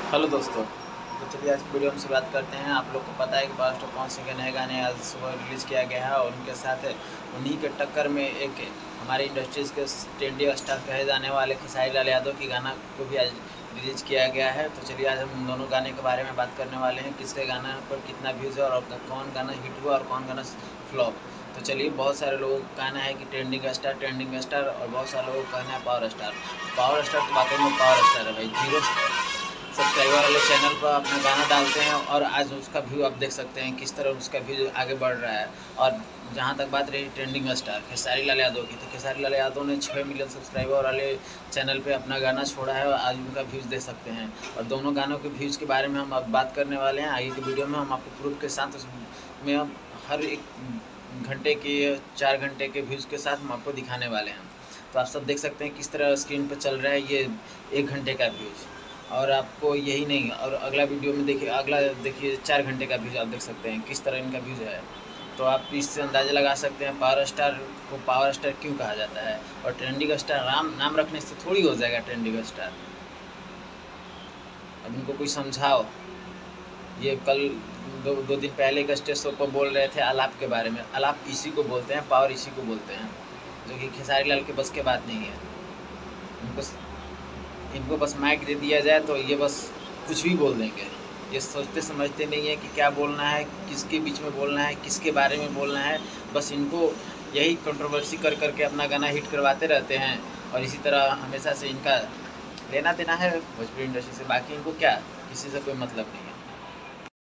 Hello दोस्तों। तो चलिए आज की वीडियो में बात करते हैं। आप लोग को पता है कि पावर स्टार पवन सिंह के नए गाने आज सुबह रिलीज़ किया गया है और उनके साथ उन्हीं के टक्कर में एक हमारी इंडस्ट्रीज़ के ट्रेंडी स्टार कहे जाने वाले खेसारी लाल यादव की गाना को भी आज रिलीज़ किया गया है। तो चलिए आज हम दोनों गाने के बारे में बात करने वाले हैं, किसके गाना पर कितना व्यूज़ है और कौन गाना हिट हुआ और कौन गाना फ्लॉप। तो चलिए, बहुत सारे लोगों का कहना है कि ट्रेंडिंग स्टार और बहुत सारे लोगों का कहना है पावर स्टार। पावर स्टार तो वाकई में पावर स्टार है भाई। जीरो सब्सक्राइबर वाले चैनल पर अपना गाना डालते हैं और आज उसका व्यू आप देख सकते हैं किस तरह उसका व्यू आगे बढ़ रहा है। और जहाँ तक बात रही ट्रेंडिंग स्टार खेसारी लाल यादव की, तो खेसारी लाल यादव ने 6 मिलियन सब्सक्राइबर वाले चैनल पे अपना गाना छोड़ा है और आज उनका व्यूज़ देख सकते हैं। और दोनों गानों के व्यूज़ के बारे में हम अब बात करने वाले हैं। आगे की वीडियो में हम आपको प्रूफ के साथ उसमें हम हर एक घंटे के 4 घंटे के व्यूज़ के साथ हम आपको दिखाने वाले हैं। तो आप सब देख सकते हैं किस तरह स्क्रीन पर चल रहा है ये 1 घंटे का व्यूज़। और आपको यही नहीं, और अगला वीडियो में देखिए, अगला देखिए 4 घंटे का व्यूज़ आप देख सकते हैं किस तरह इनका व्यूज़ है। तो आप इससे अंदाज़ा लगा सकते हैं पावर स्टार को पावर स्टार क्यों कहा जाता है। और ट्रेंडिंग स्टार नाम रखने से थोड़ी हो जाएगा ट्रेंडिंग स्टार। अब इनको कोई समझाओ। ये कल दो दिन पहले एक स्टेज शो पर बोल रहे थे आलाप के बारे में। आलाप इसी को बोलते हैं, पावर इसी को बोलते हैं, जो कि खेसारी लाल के बस के बात नहीं है। इनको बस माइक दे दिया जाए तो ये बस कुछ भी बोल देंगे। ये सोचते समझते नहीं है कि क्या बोलना है, किसके बीच में बोलना है, किसके बारे में बोलना है। बस इनको यही कंट्रोवर्सी कर करके अपना गाना हिट करवाते रहते हैं और इसी तरह हमेशा से इनका लेना देना है भोजपुरी इंडस्ट्री से। बाकी इनको क्या, किसी से कोई मतलब नहीं है।